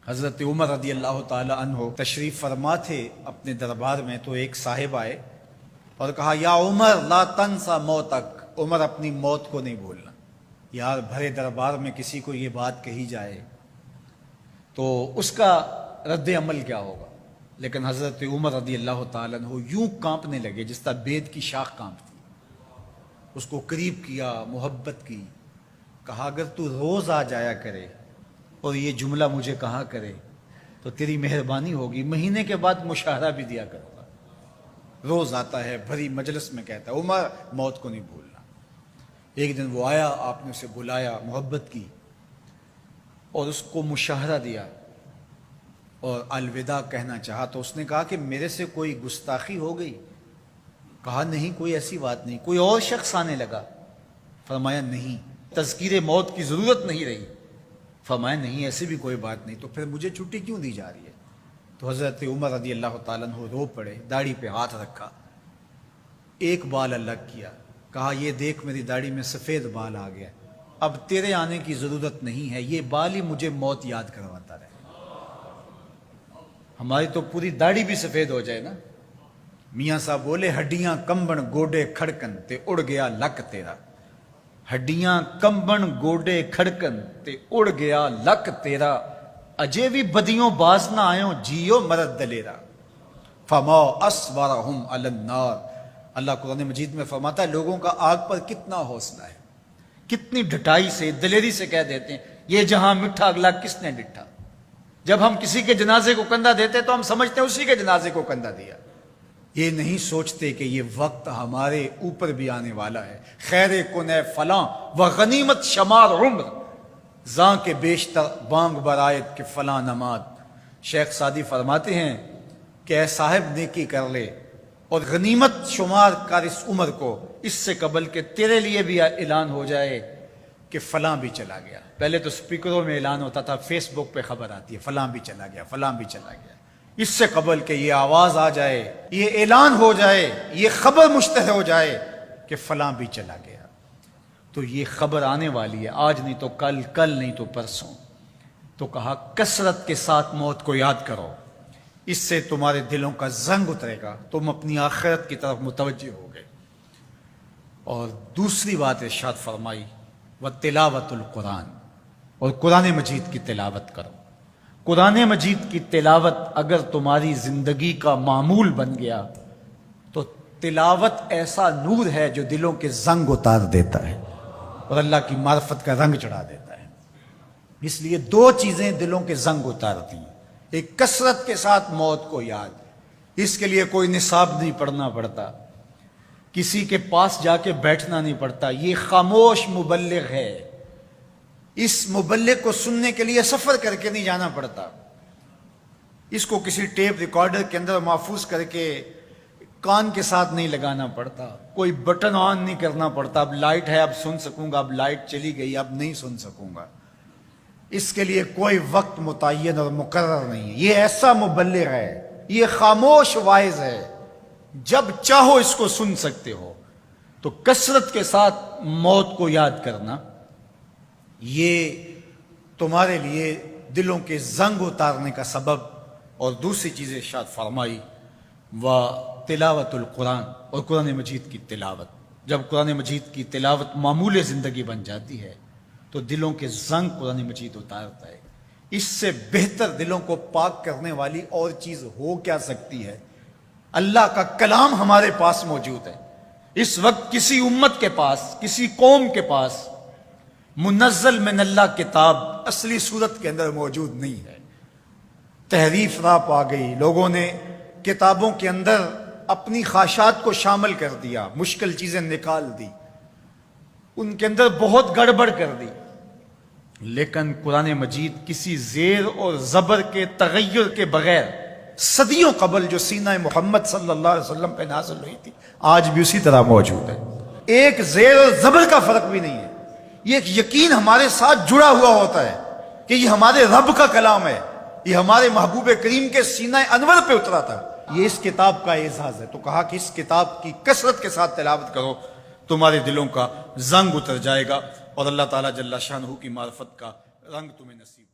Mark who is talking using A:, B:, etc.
A: حضرت عمر رضی اللہ تعالی عنہ تشریف فرما تھے اپنے دربار میں، تو ایک صاحب آئے اور کہا یا عمر لا تنسا موتک، عمر اپنی موت کو نہیں بھولنا۔ یار بھرے دربار میں کسی کو یہ بات کہی جائے تو اس کا رد عمل کیا ہوگا، لیکن حضرت عمر رضی اللہ تعالیٰ عنہ یوں کانپنے لگے جس طرح بید کی شاخ کانپتی۔ اس کو قریب کیا، محبت کی، کہا اگر تو روز آ جایا کرے اور یہ جملہ مجھے کہا کرے تو تیری مہربانی ہوگی، مہینے کے بعد مشاہرہ بھی دیا کروں گا۔ روز آتا ہے، بھری مجلس میں کہتا ہے عمر موت کو نہیں بھولنا۔ ایک دن وہ آیا، آپ نے اسے بلایا، محبت کی اور اس کو مشاہرہ دیا اور الوداع کہنا چاہا تو اس نے کہا کہ میرے سے کوئی گستاخی ہو گئی؟ کہا نہیں، کوئی ایسی بات نہیں۔ کوئی اور شخص آنے لگا؟ فرمایا نہیں۔ تذکیر موت کی ضرورت نہیں رہی؟ فرمایا نہیں، ایسی بھی کوئی بات نہیں۔ تو پھر مجھے چھٹی کیوں دی جا رہی ہے؟ تو حضرت عمر رضی اللہ تعالیٰ عنہ رو پڑے، داڑھی پہ ہاتھ رکھا، ایک بال الگ کیا، کہا یہ دیکھ میری داڑھی میں سفید بال آ گیا، اب تیرے آنے کی ضرورت نہیں ہے، یہ بال ہی مجھے موت یاد کرواتا رہے۔ ہماری تو پوری داڑھی بھی سفید ہو جائے نا۔ میاں صاحب بولے ہڈیاں کمبن گوڈے کھڑکن تے اڑ گیا لک تیرا، ہڈیاں کمبن گوڈے کھڑکن تے اڑ گیا لک تیرا، اجے بھی بدیوں باز نہ آئوں جیو مرد دلیرا، فما اصبرہم علی النار۔ اللہ قرآن مجید میں فرماتا ہے لوگوں کا آگ پر کتنا حوصلہ ہے، کتنی ڈٹائی سے، دلیری سے کہہ دیتے ہیں یہ جہاں مٹھا اگلا کس نے ڈٹھا۔ جب ہم کسی کے جنازے کو کندھا دیتے تو ہم سمجھتے ہیں اسی کے جنازے کو کندھا دیا، یہ نہیں سوچتے کہ یہ وقت ہمارے اوپر بھی آنے والا ہے۔ خیر کن فلاں و غنیمت شمار عمر، زاں کے بیشتر بانگ برآیت کہ فلاں نماد۔ شیخ سعدی فرماتے ہیں کہ اے صاحب نیکی کر لے اور غنیمت شمار کر اس عمر کو، اس سے قبل کہ تیرے لیے بھی اعلان ہو جائے کہ فلاں بھی چلا گیا۔ پہلے تو سپیکروں میں اعلان ہوتا تھا، فیس بک پہ خبر آتی ہے فلاں بھی چلا گیا، فلاں بھی چلا گیا۔ اس سے قبل کہ یہ آواز آ جائے، یہ اعلان ہو جائے، یہ خبر مشتہر ہو جائے کہ فلاں بھی چلا گیا، تو یہ خبر آنے والی ہے، آج نہیں تو کل، کل نہیں تو پرسوں۔ تو کہا کثرت کے ساتھ موت کو یاد کرو، اس سے تمہارے دلوں کا زنگ اترے گا، تم اپنی آخرت کی طرف متوجہ ہو گئے۔ اور دوسری بات ارشاد فرمائی وَتِلَاوَةُ الْقُرْآنِ، اور قرآن مجید کی تلاوت کرو۔ قرآن مجید کی تلاوت اگر تمہاری زندگی کا معمول بن گیا تو تلاوت ایسا نور ہے جو دلوں کے زنگ اتار دیتا ہے اور اللہ کی معرفت کا رنگ چڑھا دیتا ہے۔ اس لیے دو چیزیں دلوں کے زنگ اتارتی ہیں، ایک کثرت کے ساتھ موت کو یاد، اس کے لیے کوئی نصاب نہیں پڑھنا پڑتا، کسی کے پاس جا کے بیٹھنا نہیں پڑتا، یہ خاموش مبلغ ہے، اس مبلغ کو سننے کے لیے سفر کر کے نہیں جانا پڑتا، اس کو کسی ٹیپ ریکارڈر کے اندر محفوظ کر کے کان کے ساتھ نہیں لگانا پڑتا، کوئی بٹن آن نہیں کرنا پڑتا، اب لائٹ ہے اب سن سکوں گا، اب لائٹ چلی گئی اب نہیں سن سکوں گا، اس کے لیے کوئی وقت متعین اور مقرر نہیں ہے۔ یہ ایسا مبلغ ہے، یہ خاموش واعظ ہے، جب چاہو اس کو سن سکتے ہو۔ تو کثرت کے ساتھ موت کو یاد کرنا یہ تمہارے لیے دلوں کے زنگ اتارنے کا سبب۔ اور دوسری چیز ارشاد فرمائی وَتِلَاوَةُ الْقُرْآنِ، اور قرآن مجید کی تلاوت۔ جب قرآن مجید کی تلاوت معمول زندگی بن جاتی ہے تو دلوں کے زنگ قرآن مجید اتارتا ہے۔ اس سے بہتر دلوں کو پاک کرنے والی اور چیز ہو کیا سکتی ہے؟ اللہ کا کلام ہمارے پاس موجود ہے۔ اس وقت کسی امت کے پاس، کسی قوم کے پاس منزل من اللہ کتاب اصلی صورت کے اندر موجود نہیں ہے۔ تحریف راپ آ گئی، لوگوں نے کتابوں کے اندر اپنی خواہشات کو شامل کر دیا، مشکل چیزیں نکال دی، ان کے اندر بہت گڑبڑ کر دی، لیکن قرآن مجید کسی زیر اور زبر کے تغیر کے بغیر صدیوں قبل جو سینہ محمد صلی اللہ علیہ وسلم پہ نازل ہوئی تھی آج بھی اسی طرح موجود ہے۔ ایک زیر اور زبر کا فرق بھی نہیں ہے۔ یہ ایک یقین ہمارے ساتھ جڑا ہوا ہوتا ہے کہ یہ ہمارے رب کا کلام ہے، یہ ہمارے محبوب کریم کے سینہ انور پہ اترا تھا، یہ اس کتاب کا اعزاز ہے۔ تو کہا کہ اس کتاب کی کثرت کے ساتھ تلاوت کرو، تمہارے دلوں کا زنگ اتر جائے گا اور اللہ تعالیٰ جل شانہ کی معرفت کا رنگ تمہیں نصیب